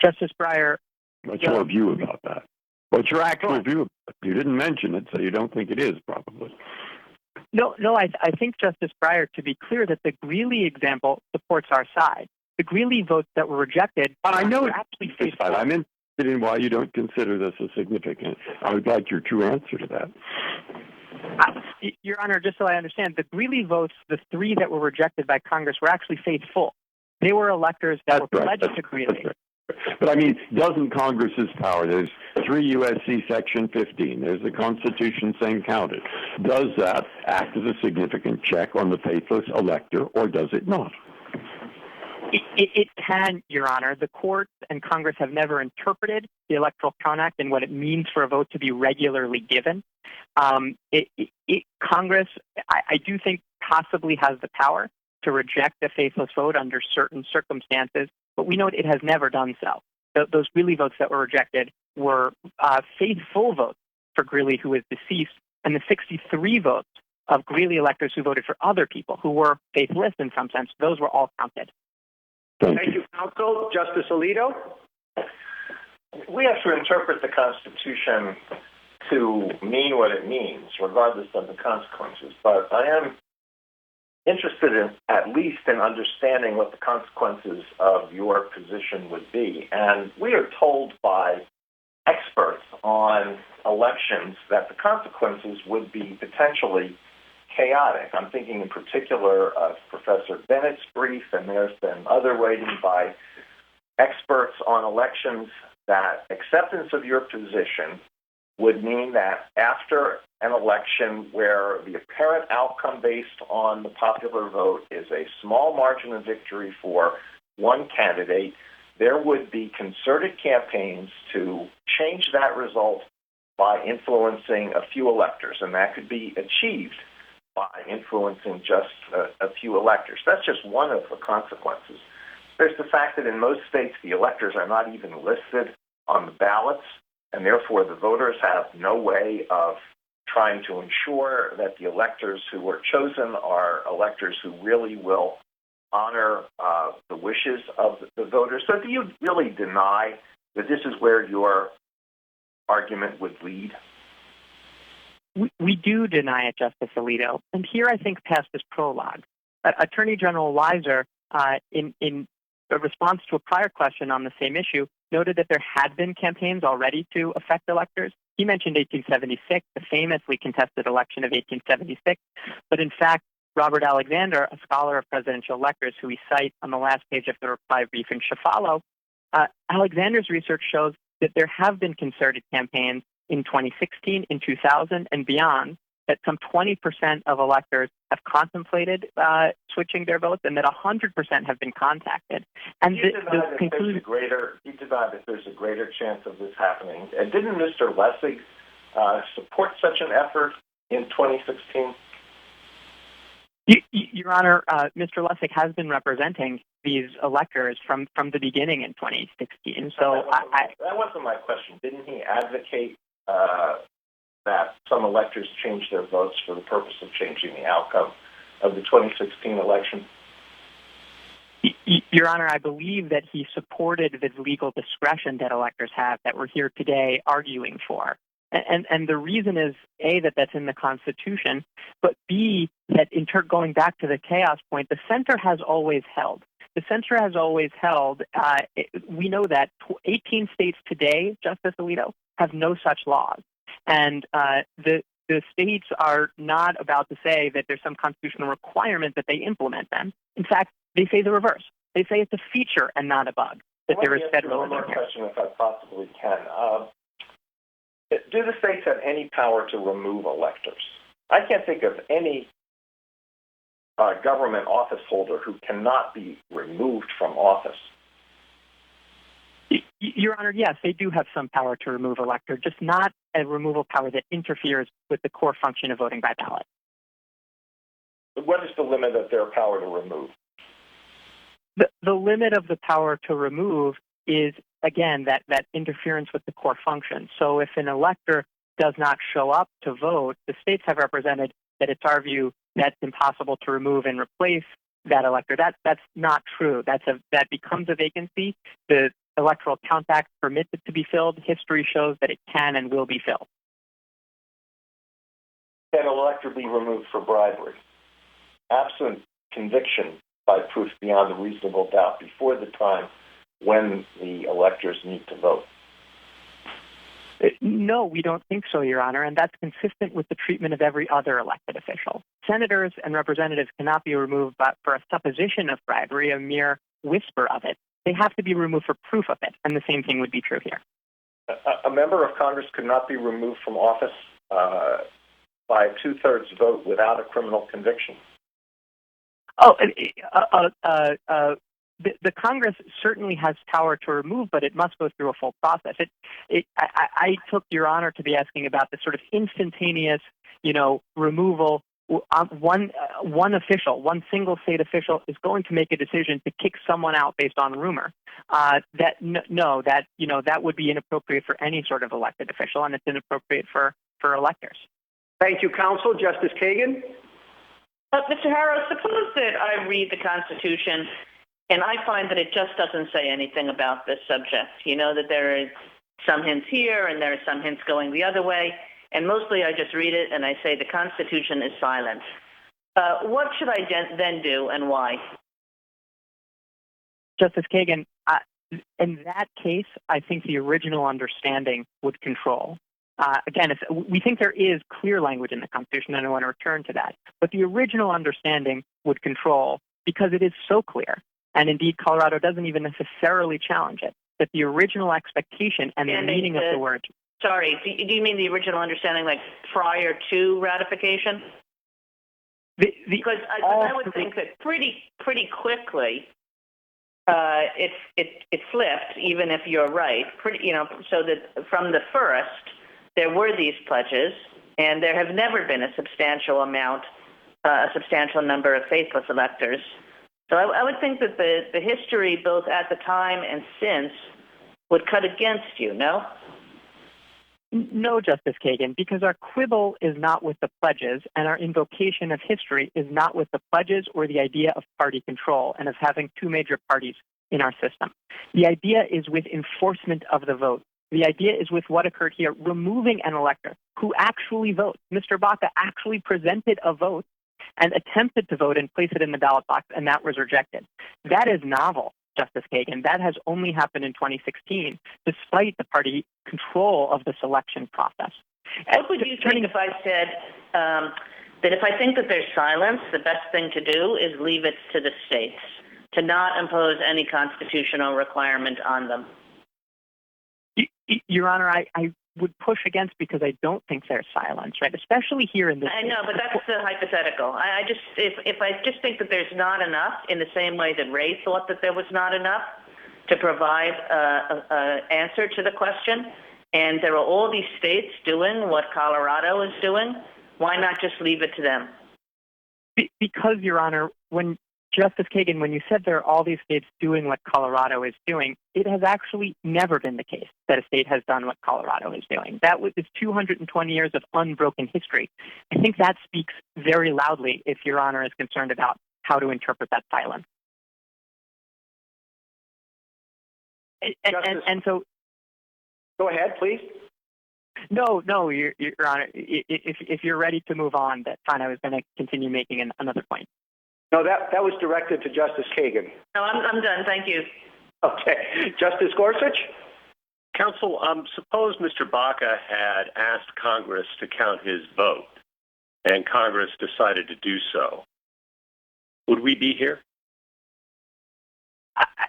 Justice Breyer. What's your view about that? What's your actual view? You didn't mention it, so you don't think it is, probably. No, I think, Justice Breyer, to be clear, that the Greeley example supports our side. The Greeley votes that were rejected... I know actually faithful. I'm interested in why you don't consider this as significant. I would like your true answer to that. Your Honor, just so I understand, the Greeley votes, the three that were rejected by Congress, were actually faithful. They were electors that were pledged to Greeley. Right. But I mean, doesn't Congress's power, there's 3 U.S.C. Section 15, there's the Constitution saying counted. Does that act as a significant check on the faithless elector, or does it not? It can, Your Honor. The courts and Congress have never interpreted the Electoral Count Act and what it means for a vote to be regularly given. Congress, I do think, possibly has the power to reject a faithless vote under certain circumstances, but we know it has never done so. Those Greeley votes that were rejected were faithful votes for Greeley, who was deceased, and the 63 votes of Greeley electors who voted for other people who were faithless in some sense, those were all counted. Thank you, Counsel. Justice Alito? We have to interpret the Constitution to mean what it means, regardless of the consequences. But I am interested in, at least in understanding what the consequences of your position would be. And we are told by experts on elections that the consequences would be potentially chaotic. I'm thinking in particular of Professor Bennett's brief, and there's been other writing by experts on elections that acceptance of your position would mean that after an election where the apparent outcome based on the popular vote is a small margin of victory for one candidate, there would be concerted campaigns to change that result by influencing a few electors, and that could be achieved by influencing just a few electors. That's just one of the consequences. There's the fact that in most states the electors are not even listed on the ballots, and therefore the voters have no way of trying to ensure that the electors who were chosen are electors who really will honor the wishes of the voters. So do you really deny that this is where your argument would lead? We do deny it, Justice Alito. And here I think past this prologue. Attorney General Weiser, in a response to a prior question on the same issue, noted that there had been campaigns already to affect electors. He mentioned 1876, the famously contested election of 1876. But in fact, Robert Alexander, a scholar of presidential electors who we cite on the last page of the reply brief in Shafalo, Alexander's research shows that there have been concerted campaigns in 2016, in 2000, and beyond, that some 20% of electors have contemplated switching their votes, and that 100% have been contacted. And you deny that there's a greater chance of this happening. And didn't Mr. Lessig support such an effort in 2016? Your Honor, Mr. Lessig has been representing these electors from the beginning in 2016. So that wasn't my question. Didn't he advocate that some electors change their votes for the purpose of changing the outcome of the 2016 election? Your Honor, I believe that he supported the legal discretion that electors have that we're here today arguing for. And the reason is, A, that that's in the Constitution, but B, that going back to the chaos point, the center has always held. The center has always held, we know that 18 states today, Justice Alito, have no such laws. And the states are not about to say that there's some constitutional requirement that they implement them. In fact, they say the reverse. They say it's a feature and not a bug, that there is federalism here. One more question, if I possibly can. Do the states have any power to remove electors? I can't think of any government office holder who cannot be removed from office. Your Honor, yes, they do have some power to remove elector, just not a removal power that interferes with the core function of voting by ballot. But what is the limit of their power to remove? The limit of the power to remove is, again, that interference with the core function. So if an elector does not show up to vote, the states have represented that it's our view that's impossible to remove and replace that elector. That's not true. That becomes a vacancy. The Electoral Count Act permits it to be filled. History shows that it can and will be filled. Can an elector be removed for bribery, absent conviction by proof beyond a reasonable doubt before the time when the electors need to vote? No, we don't think so, Your Honor, and that's consistent with the treatment of every other elected official. Senators and representatives cannot be removed for a supposition of bribery, a mere whisper of it. They have to be removed for proof of it, and the same thing would be true here. A member of Congress could not be removed from office by a two-thirds vote without a criminal conviction. The Congress certainly has power to remove, but it must go through a full process. I took Your Honor to be asking about the sort of instantaneous, removal. One official, one single state official, is going to make a decision to kick someone out based on rumor. That would be inappropriate for any sort of elected official, and it's inappropriate for electors. Thank you, Counsel. Justice Kagan? Mr. Harrow, suppose that I read the Constitution And I find that it just doesn't say anything about this subject. You know, that there are some hints here and there are some hints going the other way. And mostly I just read it and I say the Constitution is silent. What should I then do and why? Justice Kagan, in that case, I think the original understanding would control. Again, we think there is clear language in the Constitution, and I want to return to that. But the original understanding would control because it is so clear. And indeed, Colorado doesn't even necessarily challenge it, that the original expectation and the meaning of the word. Sorry, do you mean the original understanding, like prior to ratification? Because I would think that pretty quickly it flipped, even if you're right. So that from the first there were these pledges, and there have never been a substantial number of faithless electors. So I would think that the history, both at the time and since, would cut against you, no? No, Justice Kagan, because our quibble is not with the pledges, and our invocation of history is not with the pledges or the idea of party control and of having two major parties in our system. The idea is with enforcement of the vote. The idea is with what occurred here, removing an elector who actually votes. Mr. Baca actually presented a vote and attempted to vote and place it in the ballot box, and that was rejected. That is novel, Justice Kagan. That has only happened in 2016, despite the party control of the selection process. What would you think if I said that if I think that there's silence, the best thing to do is leave it to the states, to not impose any constitutional requirement on them? Your Honor, I would push against because I don't think there's silence, right? Especially here in this. I know, but that's the hypothetical. If I just think that there's not enough, in the same way that Ray thought that there was not enough to provide an answer to the question, and there are all these states doing what Colorado is doing, why not just leave it to them? Because, Your Honor, when Justice Kagan, when you said there are all these states doing what Colorado is doing, it has actually never been the case that a state has done what Colorado is doing. That was 220 years of unbroken history. I think that speaks very loudly if Your Honor is concerned about how to interpret that silence. And so... Go ahead, please. No, Your Honor. If you're ready to move on, that's fine. I was going to continue making another point. No, that was directed to Justice Kagan. No, I'm done. Thank you. Okay. Justice Gorsuch? Counsel, suppose Mr. Baca had asked Congress to count his vote, and Congress decided to do so. Would we be here?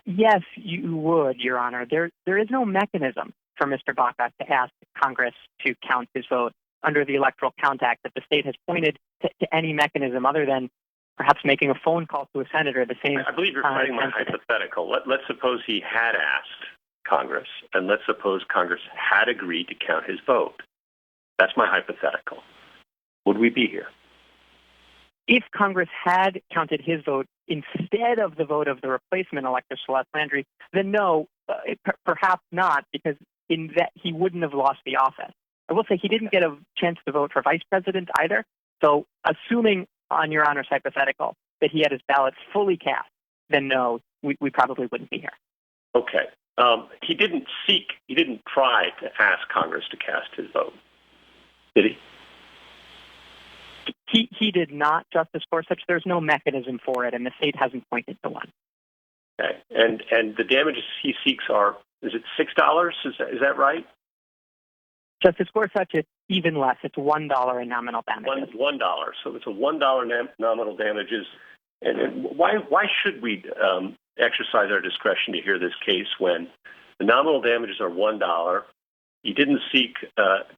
Yes, you would, Your Honor. There is no mechanism for Mr. Baca to ask Congress to count his vote under the Electoral Count Act that the state has pointed to any mechanism other than perhaps making a phone call to a senator. The same. I believe you're fighting my hypothetical. Let's suppose he had asked Congress, and let's suppose Congress had agreed to count his vote. That's my hypothetical. Would we be here? If Congress had counted his vote instead of the vote of the replacement Elector, Celeste Landry, then no, perhaps not, because in that he wouldn't have lost the office. I will say he didn't get a chance to vote for vice president either. So assuming on Your Honor's hypothetical that he had his ballots fully cast, then no, we probably wouldn't be here. Okay. He didn't try to ask Congress to cast his vote, did he? He did not, Justice Gorsuch. There's no mechanism for it, and the state hasn't pointed to one. Okay. And the damages he seeks are, is it $6? Is that right? Justice Gorsuch, it's even less. It's $1 in nominal damages. $1. So it's a $1 nominal damages. And why should we exercise our discretion to hear this case when the nominal damages are $1? He didn't seek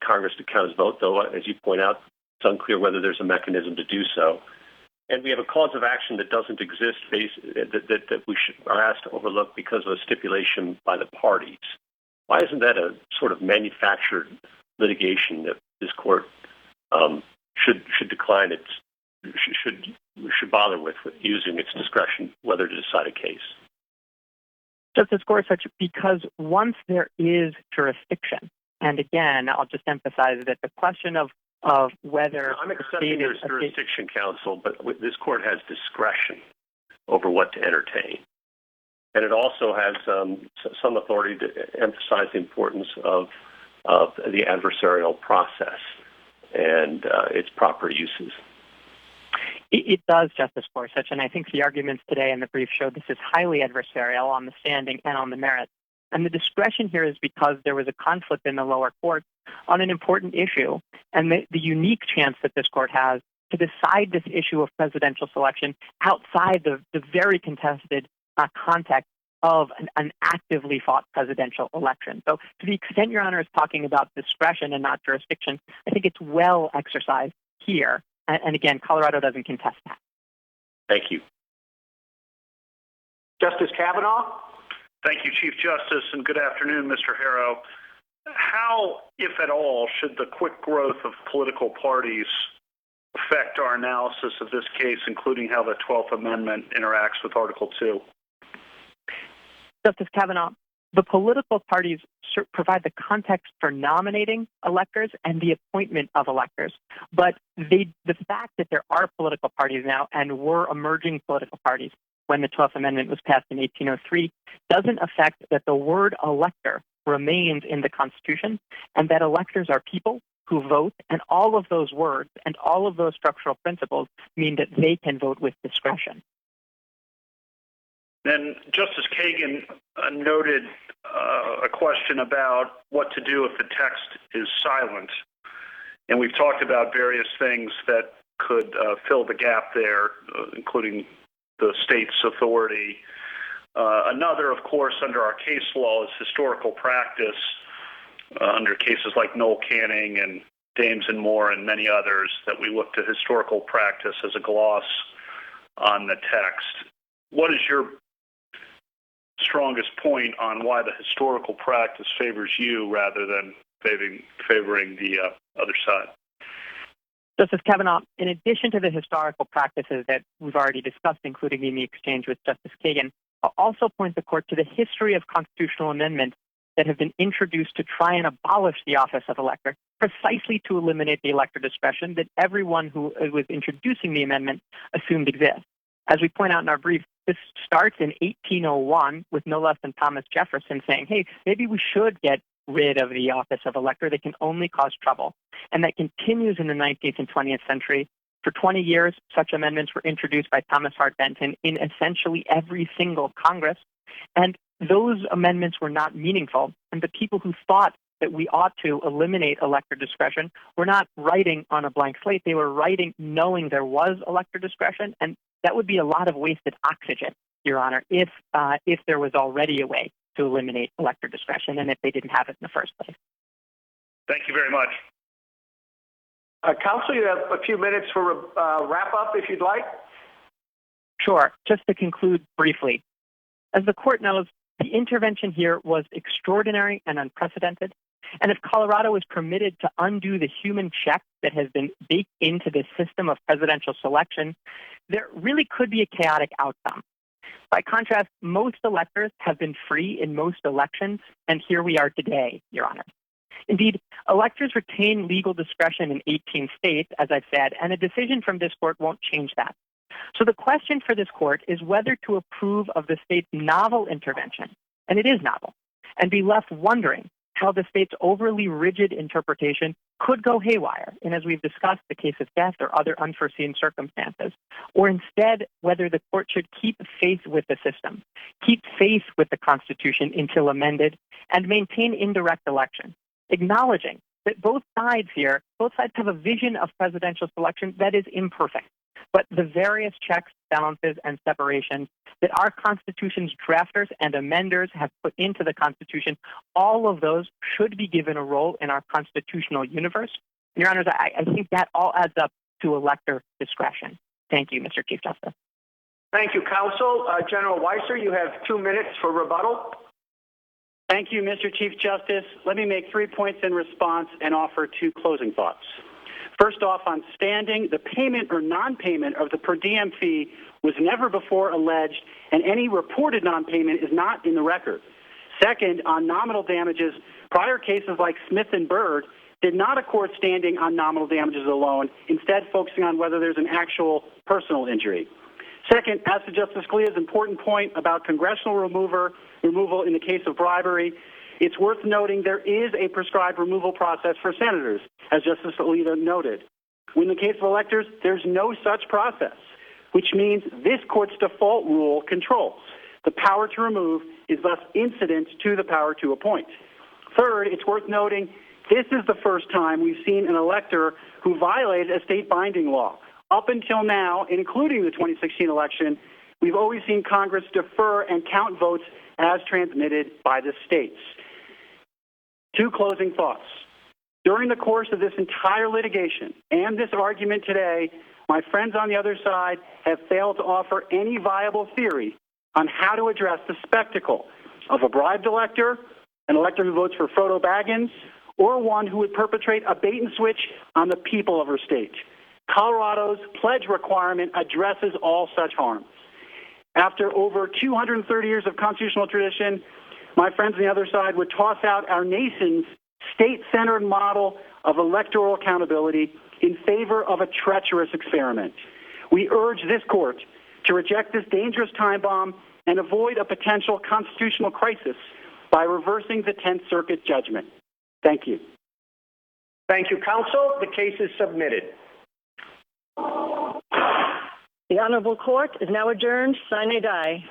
Congress to count his vote, though, as you point out, it's unclear whether there's a mechanism to do so. And we have a cause of action that doesn't exist that we are asked to overlook because of a stipulation by the parties. Why isn't that a sort of manufactured litigation that this court should decline should bother with using its discretion whether to decide a case? Justice Gorsuch, because once there is jurisdiction, and again, I'll just emphasize that the question of whether... I'm accepting there's jurisdiction, counsel, but this court has discretion over what to entertain. and it also has some authority to emphasize the importance of the adversarial process and its proper uses. It does, Justice Gorsuch, and I think the arguments today in the brief show this is highly adversarial on the standing and on the merits. And the discretion here is because there was a conflict in the lower court on an important issue, and the unique chance that this court has to decide this issue of presidential selection outside the very contested context of an actively fought presidential election. So to the extent Your Honor is talking about discretion and not jurisdiction, I think it's well exercised here. And again, Colorado doesn't contest that. Thank you. Justice Kavanaugh? Thank you, Chief Justice, and good afternoon, Mr. Harrow. How, if at all, should the quick growth of political parties affect our analysis of this case, including how the 12th Amendment interacts with Article 2? Justice Kavanaugh, the political parties provide the context for nominating electors and the appointment of electors. But the fact that there are political parties now and were emerging political parties when the 12th Amendment was passed in 1803 doesn't affect that the word elector remains in the Constitution and that electors are people who vote, and all of those words and all of those structural principles mean that they can vote with discretion. Then Justice Kagan noted a question about what to do if the text is silent. And we've talked about various things that could fill the gap there, including the state's authority. Another, of course, under our case law is historical practice, under cases like Noel Canning and Dames and Moore and many others, that we look to historical practice as a gloss on the text. What is your strongest point on why the historical practice favors you rather than favoring the other side? Justice Kavanaugh, in addition to the historical practices that we've already discussed, including in the exchange with Justice Kagan, I'll also point the court to the history of constitutional amendments that have been introduced to try and abolish the office of elector, precisely to eliminate the elector discretion that everyone who was introducing the amendment assumed exists. As we point out in our brief, this starts in 1801 with no less than Thomas Jefferson saying, hey, maybe we should get rid of the office of elector. They can only cause trouble. And that continues in the 19th and 20th century. For 20 years, such amendments were introduced by Thomas Hart Benton in essentially every single Congress. And those amendments were not meaningful. And the people who thought that we ought to eliminate elector discretion were not writing on a blank slate. They were writing knowing there was elector discretion. And that would be a lot of wasted oxygen, Your Honor, if there was already a way to eliminate elector discretion and if they didn't have it in the first place. Thank you very much. Counsel, you have a few minutes for a wrap-up, if you'd like. Sure. Just to conclude briefly, as the court knows, the intervention here was extraordinary and unprecedented. And if Colorado is permitted to undo the human check that has been baked into the system of presidential selection, there really could be a chaotic outcome. By contrast, most electors have been free in most elections, and here we are today, Your Honor. Indeed, electors retain legal discretion in 18 states, as I've said, and a decision from this court won't change that. So the question for this court is whether to approve of the state's novel intervention, and it is novel, and be left wondering how the state's overly rigid interpretation could go haywire, and as we've discussed, the case of death or other unforeseen circumstances, or instead whether the court should keep faith with the system, keep faith with the Constitution until amended, and maintain indirect election, acknowledging that both sides have a vision of presidential selection that is imperfect, but the various checks, balances, and separations that our Constitution's drafters and amenders have put into the Constitution, all of those should be given a role in our constitutional universe. Your Honors, I think that all adds up to elector discretion. Thank you, Mr. Chief Justice. Thank you, Counsel. General Weiser, you have 2 minutes for rebuttal. Thank you, Mr. Chief Justice. Let me make 3 points in response and offer 2 closing thoughts. First off, on standing, the payment or non-payment of the per diem fee was never before alleged, and any reported non-payment is not in the record. Second, on nominal damages, prior cases like Smith and Byrd did not accord standing on nominal damages alone, instead focusing on whether there's an actual personal injury. Second, as to Justice Scalia's important point about congressional removal in the case of bribery, it's worth noting there is a prescribed removal process for senators, as Justice Scalia noted. In the case of electors, there's no such process, which means this court's default rule controls. The power to remove is thus incident to the power to appoint. Third, it's worth noting this is the first time we've seen an elector who violated a state binding law. Up until now, including the 2016 election, we've always seen Congress defer and count votes as transmitted by the states. Two closing thoughts. During the course of this entire litigation and this argument today, my friends on the other side have failed to offer any viable theory on how to address the spectacle of a bribed elector, an elector who votes for Frodo Baggins, or one who would perpetrate a bait and switch on the people of her state. Colorado's pledge requirement addresses all such harms. After over 230 years of constitutional tradition, my friends on the other side would toss out our nation's state-centered model of electoral accountability in favor of a treacherous experiment. We urge this court to reject this dangerous time bomb and avoid a potential constitutional crisis by reversing the 10th Circuit judgment. Thank you. Thank you, counsel. The case is submitted. The Honorable Court is now adjourned sine die.